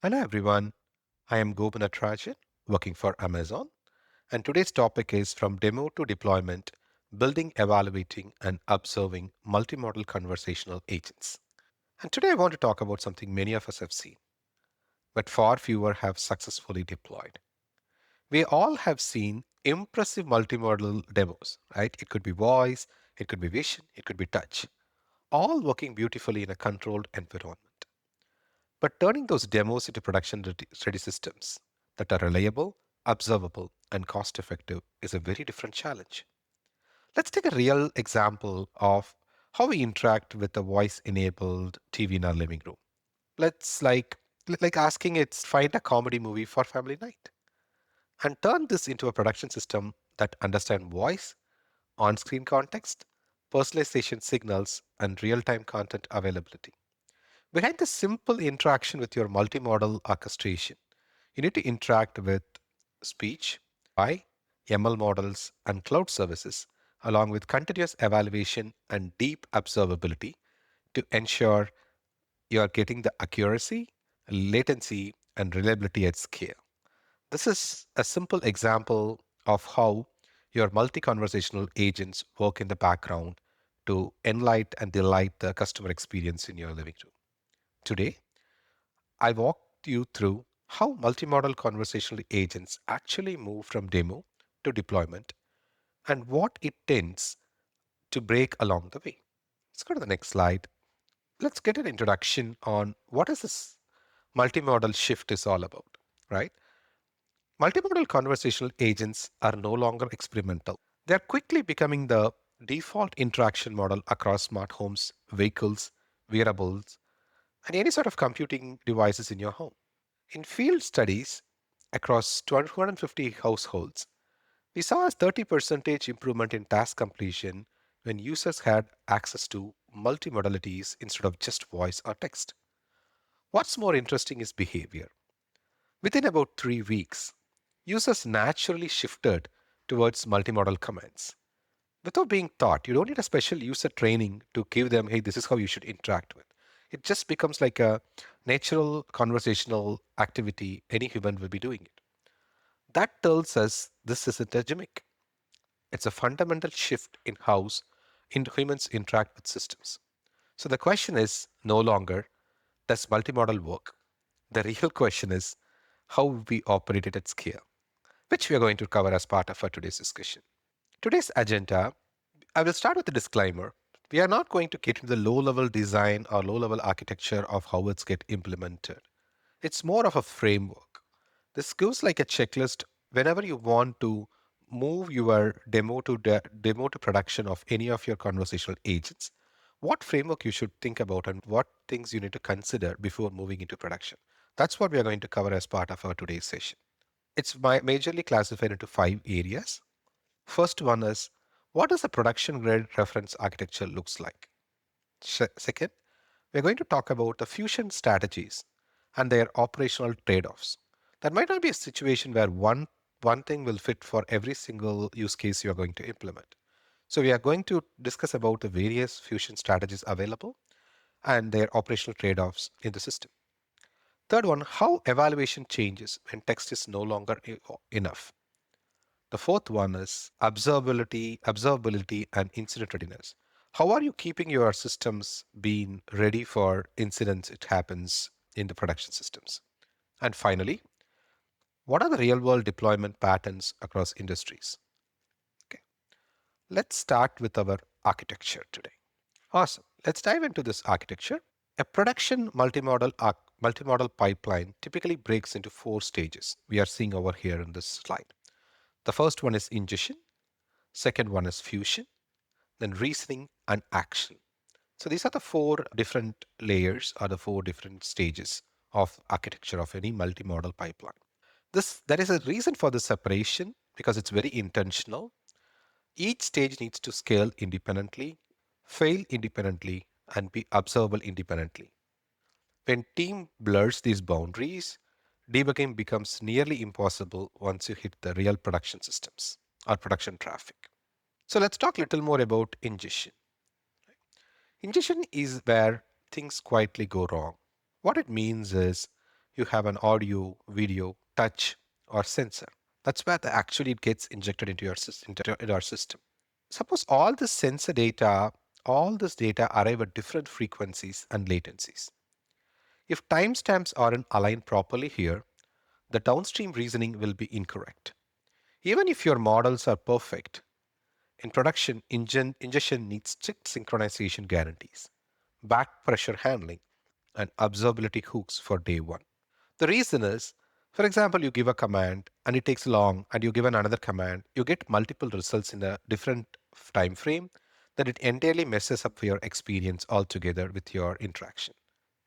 Hello everyone, I am Gobu Natarajan working for Amazon, and today's topic is from demo to deployment, building, evaluating, and observing multimodal conversational agents. And today I want to talk about something many of us have seen, but far fewer have successfully deployed. We all have seen impressive multimodal demos, right? It could be voice, it could be vision, it could be touch, all working beautifully in a controlled environment. But turning those demos into production ready systems that are reliable, observable, and cost effective is a very different challenge. Let's take a real example of how we interact with a voice enabled TV in our living room. Let's like asking it find a comedy movie for family night and turn this into a production system that understand voice, on-screen context, personalization signals, and real-time content availability. Behind the simple interaction with your multimodal orchestration, you need to interact with speech, AI, ML models, and cloud services, along with continuous evaluation and deep observability to ensure you are getting the accuracy, latency, and reliability at scale. This is a simple example of how your multi conversational agents work in the background to enlighten and delight the customer experience in your living room. Today, I walked you through how multimodal conversational agents actually move from demo to deployment and what it tends to break along the way. Let's go to the next slide. Let's get an introduction on what is this multimodal shift is all about, right? Multimodal conversational agents are no longer experimental. They are quickly becoming the default interaction model across smart homes, vehicles, wearables, and any sort of computing devices in your home. In field studies across 250 households, we saw a 30% improvement in task completion when users had access to multimodalities instead of just voice or text. What's more interesting is behavior. Within about 3 weeks, users naturally shifted towards multimodal commands. Without being taught, you don't need a special user training to give them, hey, this is how you should interact with. It just becomes like a natural conversational activity any human will be doing it. That tells us this isn't a gimmick. It's a fundamental shift in how humans interact with systems. So the question is no longer, does multimodal work? The real question is how we operate it at scale, which we are going to cover as part of our today's discussion. Today's agenda, I will start with a disclaimer. We are not going to get into the low level design or low level architecture of how it's get implemented. It's more of a framework. This goes like a checklist whenever you want to move your demo to production of any of your conversational agents. What framework you should think about and what things you need to consider before moving into production. That's what we are going to cover as part of our today's session. It's majorly classified into 5 areas. First one is what does a production grade reference architecture looks like? Second, we're going to talk about the fusion strategies and their operational trade-offs. That might not be a situation where one thing will fit for every single use case you're going to implement. So we are going to discuss about the various fusion strategies available and their operational trade-offs in the system. Third one, how evaluation changes when text is no longer enough. The fourth one is observability and incident readiness. How are you keeping your systems being ready for incidents it happens in the production systems? And finally, what are the real world deployment patterns across industries? Okay, let's start with our architecture today. Awesome. Let's dive into this architecture. A production multimodal pipeline typically breaks into 4 stages we are seeing over here in this slide. The first one is ingestion, second one is fusion, then reasoning and action. So these are the 4 different layers or the 4 different stages of architecture of any multimodal pipeline. There is a reason for this separation because it's very intentional. Each stage needs to scale independently, fail independently, and be observable independently. When team blurs these boundaries, debugging becomes nearly impossible once you hit the real production systems or production traffic. So let's talk a little more about ingestion. Ingestion is where things quietly go wrong. What it means is you have an audio, video, touch, or sensor. That's where actually it gets injected into your system, into our system. Suppose all this data arrive at different frequencies and latencies. If timestamps aren't aligned properly here, the downstream reasoning will be incorrect. Even if your models are perfect, in production, ingestion needs strict synchronization guarantees, back pressure handling, and observability hooks for day one. The reason is, for example, you give a command and it takes long, and you give another command, you get multiple results in a different time frame, that it entirely messes up your experience altogether with your interaction.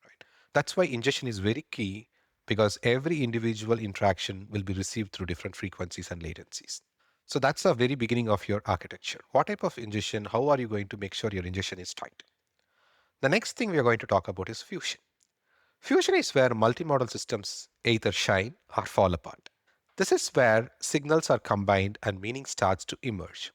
Right? That's why ingestion is very key, because every individual interaction will be received through different frequencies and latencies. So that's the very beginning of your architecture. What type of ingestion? How are you going to make sure your ingestion is tight? The next thing we are going to talk about is fusion. Fusion is where multimodal systems either shine or fall apart. This is where signals are combined and meaning starts to emerge.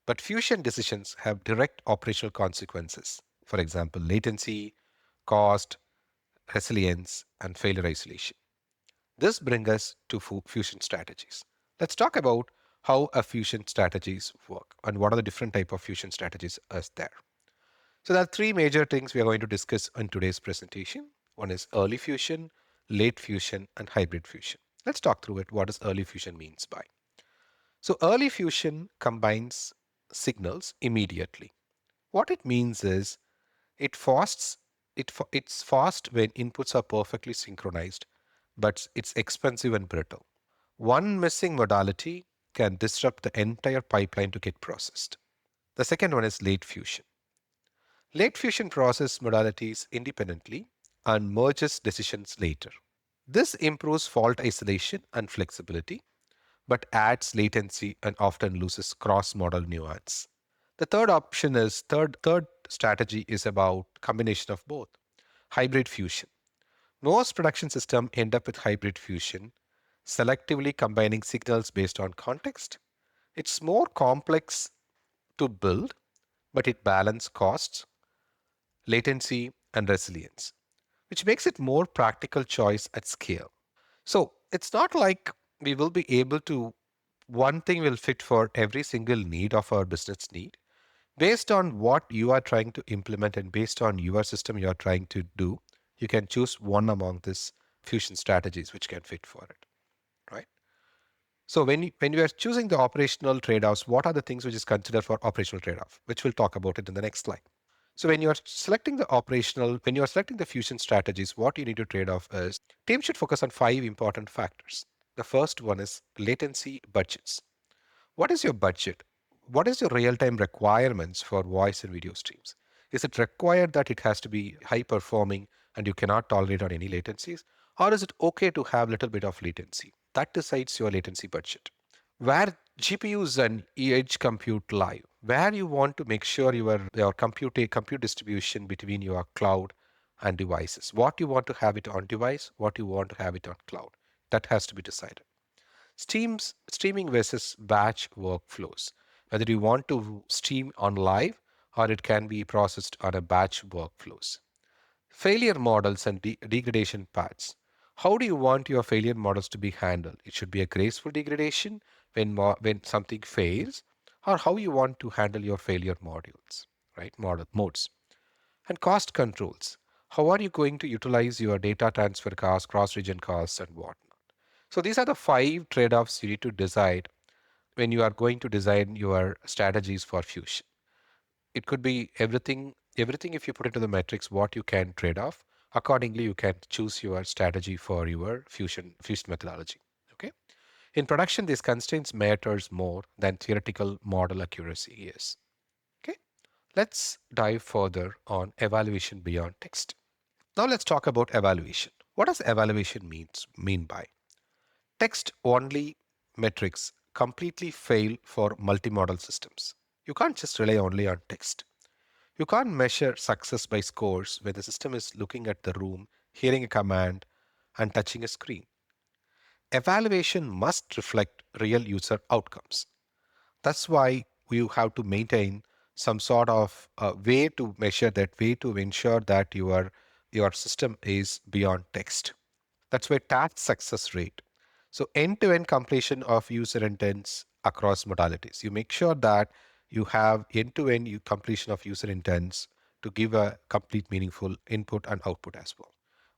But fusion decisions have direct operational consequences. For example, latency, cost, resilience, and failure isolation. This brings us to fusion strategies. Let's talk about how a fusion strategies work and what are the different type of fusion strategies is there. So there are three major things we are going to discuss in today's presentation. One is early fusion, late fusion, and hybrid fusion. Let's talk through it. What does early fusion means by? So early fusion combines signals immediately. What it means is it fasts it's fast when inputs are perfectly synchronized, but it's expensive and brittle. One missing modality can disrupt the entire pipeline to get processed. The second one is late fusion. Late fusion process modalities independently and merges decisions later. This improves fault isolation and flexibility, but adds latency and often loses cross-model nuance. The third option is third strategy is about combination of both. Hybrid fusion. Most production systems end up with hybrid fusion, selectively combining signals based on context. It's more complex to build, but it balances costs, latency, and resilience, which makes it more practical choice at scale. So it's not like we will be able to, one thing will fit for every single need of our business need. Based on what you are trying to implement and based on your system you are trying to do, you can choose one among these fusion strategies which can fit for it, right? So when you are choosing the operational trade-offs, what are the things which is considered for operational trade-off, which we'll talk about it in the next slide. So when you are selecting the fusion strategies, what you need to trade off is teams should focus on five important factors. The first one is latency budgets. What is your budget? What is your real-time requirements for voice and video streams? Is it required that it has to be high performing and you cannot tolerate on any latencies? Or is it okay to have a little bit of latency? That decides your latency budget. Where GPUs and edge compute live, where you want to make sure your compute distribution between your cloud and devices. What you want to have it on device, what you want to have it on cloud. That has to be decided. Streaming versus batch workflows. Whether you want to stream on live or it can be processed on a batch workflows. Failure models and degradation paths. How do you want your failure models to be handled? It should be a graceful degradation when something fails, or how you want to handle your failure modules, right? Model modes. And cost controls. How are you going to utilize your data transfer costs, cross-region costs, and whatnot? So these are the five trade-offs you need to decide when you are going to design your strategies for Fusion. It could be everything if you put into the metrics what you can trade off. Accordingly, you can choose your strategy for your fusion methodology. Okay. In production, these constraints matters more than theoretical model accuracy is. Okay. Let's dive further on evaluation beyond text. Now let's talk about evaluation. What does evaluation mean by? Text only metrics completely fail for multimodal systems. You can't just rely only on text. You can't measure success by scores when the system is looking at the room, hearing a command, and touching a screen. Evaluation must reflect real user outcomes. That's why you have to maintain some sort of way to measure that, way to ensure that your system is beyond text. That's why task success rate. So end-to-end completion of user intents across modalities. You make sure that you have end-to-end completion of user intents to give a complete meaningful input and output as well.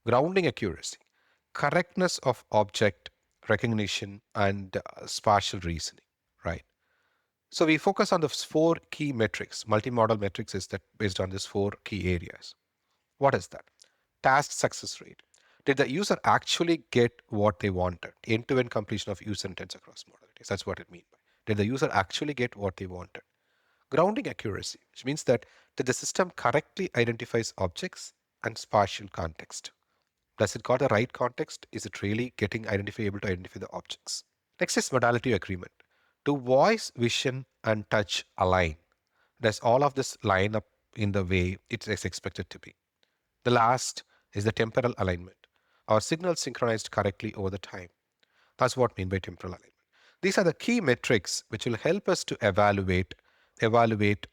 Grounding accuracy, correctness of object recognition and spatial reasoning, right? So we focus on the four key metrics. Multimodal metrics is that based on these four key areas. What is that? Task success rate. Did the user actually get what they wanted? End-to-end completion of user intents across modalities. That's what it means by. Did the user actually get what they wanted? Grounding accuracy, which means that did the system correctly identifies objects and spatial context? Does it got the right context? Is it really able to identify the objects? Next is modality agreement. Do voice, vision, and touch align? Does all of this line up in the way it is expected to be? The last is the temporal alignment. Our signals synchronized correctly over the time. That's what I mean by temporal alignment. These are the key metrics which will help us to evaluate, evaluate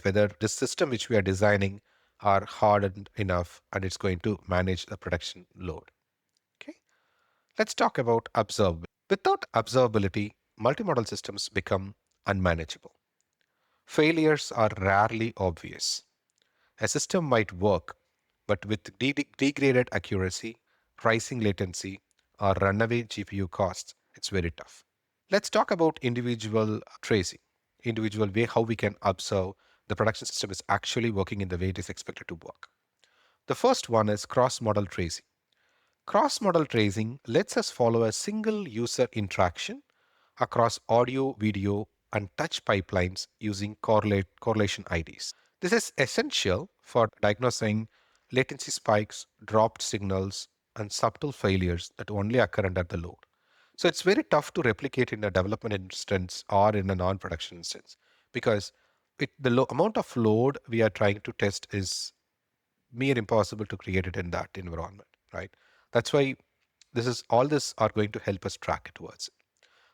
whether the system which we are designing are hardened enough and it's going to manage the production load. Okay, let's talk about observability. Without observability, multimodal systems become unmanageable. Failures are rarely obvious. A system might work, but with degraded accuracy, rising latency, or runaway GPU costs, it's very tough. Let's talk about individual tracing, individual way how we can observe the production system is actually working in the way it is expected to work. The first one is cross-model tracing. Cross-model tracing lets us follow a single user interaction across audio, video, and touch pipelines using correlation IDs. This is essential for diagnosing latency spikes, dropped signals, and subtle failures that only occur under the load. So it's very tough to replicate in a development instance or in a non-production instance because amount of load we are trying to test is mere impossible to create it in that environment, right? That's why this are going to help us track towards it.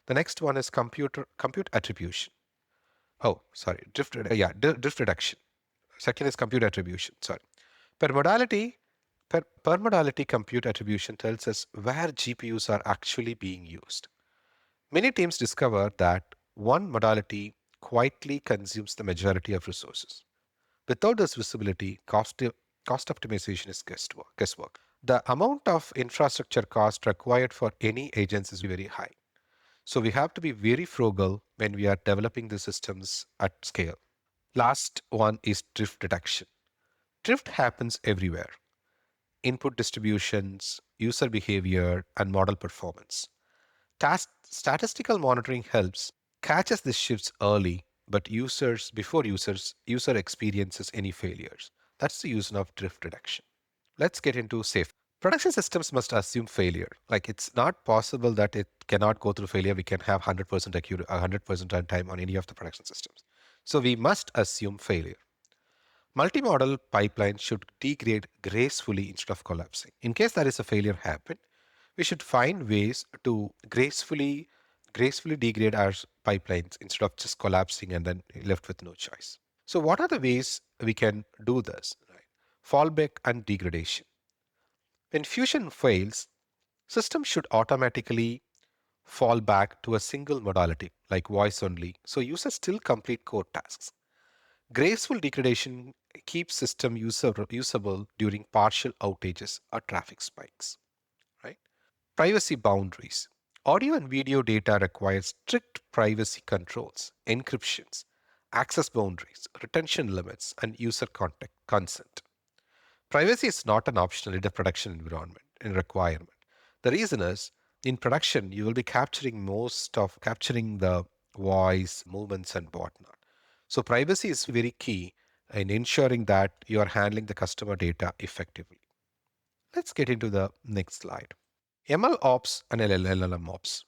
The next one is compute attribution. Oh, sorry, drift reduction. Second is compute attribution. Sorry, per modality, per modality compute attribution tells us where GPUs are actually being used. Many teams discover that one modality quietly consumes the majority of resources. Without this visibility, cost optimization is guesswork. The amount of infrastructure cost required for any agents is very high. So we have to be very frugal when we are developing the systems at scale. Last one is drift detection. Drift happens everywhere. Input distributions, user behavior, and model performance. Statistical monitoring helps catches the shifts early, but user experiences any failures. That's the use of drift detection. Let's get into safety. Production systems must assume failure. Like it's not possible that it cannot go through failure. We can have 100% accurate, 100% runtime on any of the production systems. So we must assume failure. Multimodal pipelines should degrade gracefully instead of collapsing. In case there is a failure happen, we should find ways to gracefully degrade our pipelines instead of just collapsing and then left with no choice. So what are the ways we can do this? Right? Fallback and degradation. When fusion fails, systems should automatically fall back to a single modality like voice only, so users still complete core tasks. Graceful degradation keeps system usable during partial outages or traffic spikes. Right? Privacy boundaries. Audio and video data requires strict privacy controls, encryptions, access boundaries, retention limits, and user contact consent. Privacy is not an optional in a production environment and requirement. The reason is in production, you will be capturing the voice, movements, and whatnot. So privacy is very key in ensuring that you are handling the customer data effectively. Let's get into the next slide. ML ops and LLM ops.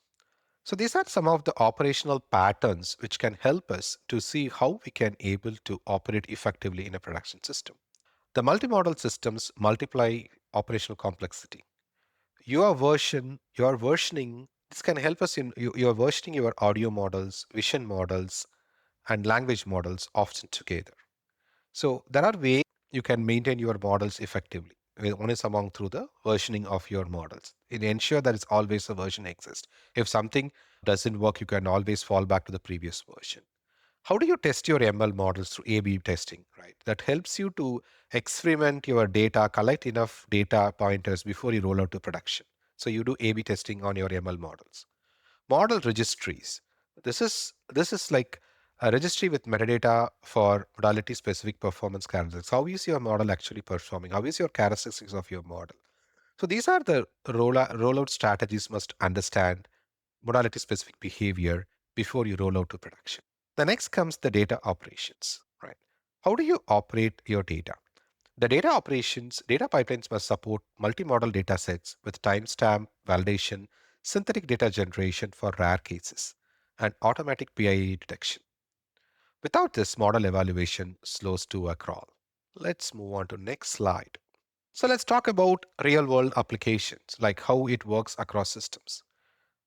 So these are some of the operational patterns which can help us to see how we can able to operate effectively in a production system. The multimodal systems multiply operational complexity. You are versioning, this can help us in, you are versioning your audio models, vision models, and language models often together. So there are ways you can maintain your models effectively. One is among through the versioning of your models. It ensure that it's always a version exists. If something doesn't work, you can always fall back to the previous version. How do you test your ML models through A/B testing, right? That helps you to experiment your data, collect enough data pointers before you roll out to production. So you do A/B testing on your ML models. Model registries. This is like a registry with metadata for modality specific performance characteristics. How is your model actually performing? How is your characteristics of your model? So these are the rollout strategies must understand modality specific behavior before you roll out to production. The next comes the data operations, right? How do you operate your data? The data pipelines must support multimodal data sets with timestamp validation, synthetic data generation for rare cases, and automatic PIA detection. Without this, model evaluation slows to a crawl. Let's move on to next slide. So let's talk about real world applications, like how it works across systems.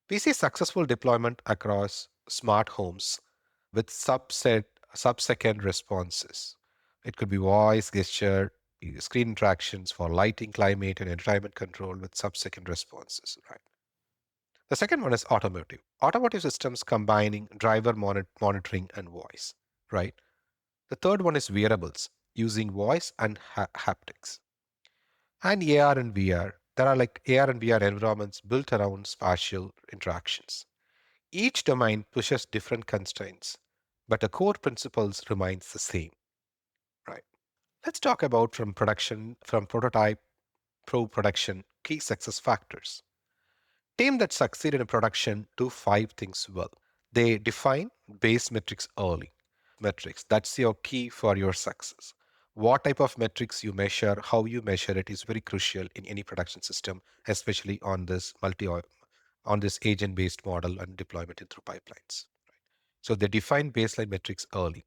We see successful deployment across smart homes with sub-second responses. It could be voice, gesture, screen interactions for lighting, climate, and entertainment control with sub-second responses. Right. The second one is automotive. Automotive systems combining driver monitoring and voice. Right. The third one is wearables using voice and haptics. And AR and VR. There are like AR and VR environments built around spatial interactions. Each domain pushes different constraints, but the core principles remains the same, right? Let's talk about from prototype, pro production, key success factors. Team that succeed in a production do five things well. They define base metrics early. Metrics, that's your key for your success. What type of metrics you measure, how you measure it is very crucial in any production system, especially on this agent-based model and deployment through pipelines. So they define baseline metrics early.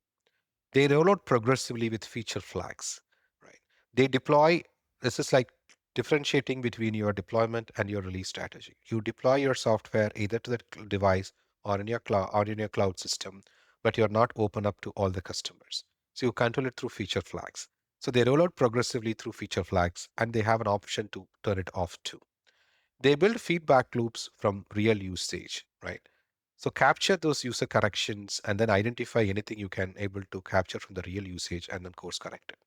They roll out progressively with feature flags, right? They deploy, this is like differentiating between your deployment and your release strategy. You deploy your software either to the device or in your cloud system, but you're not open up to all the customers. So you control it through feature flags. So they roll out progressively through feature flags and they have an option to turn it off too. They build feedback loops from real usage, right? So capture those user corrections and then identify anything you can able to capture from the real usage and then course correct it.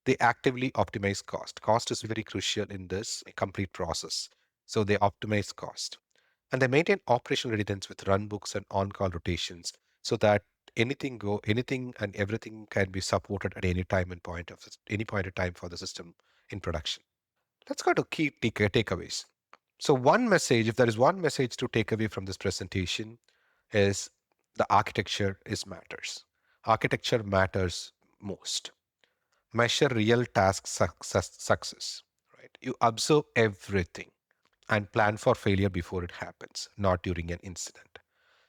They actively optimize cost. Cost is very crucial in this complete process. So they optimize cost. And they maintain operational readiness with runbooks and on-call rotations so that anything and everything can be supported at any point of time for the system in production. Let's go to key takeaways. So one message, if there is one message to take away from this presentation, is the architecture is matters. Architecture matters most. Measure real task success. Right? You observe everything and plan for failure before it happens, not during an incident.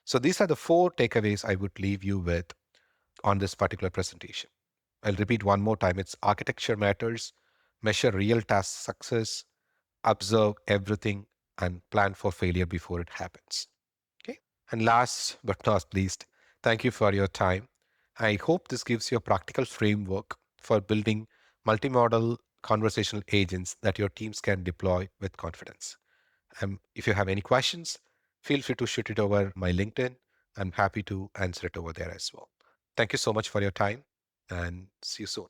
So these are the four takeaways I would leave you with on this particular presentation. I'll repeat one more time. It's architecture matters, measure real task success, observe everything, and plan for failure before it happens. Okay. And last but not least, thank you for your time. I hope this gives you a practical framework for building multimodal conversational agents that your teams can deploy with confidence. If you have any questions, feel free to shoot it over my LinkedIn. I'm happy to answer it over there as well. Thank you so much for your time and see you soon.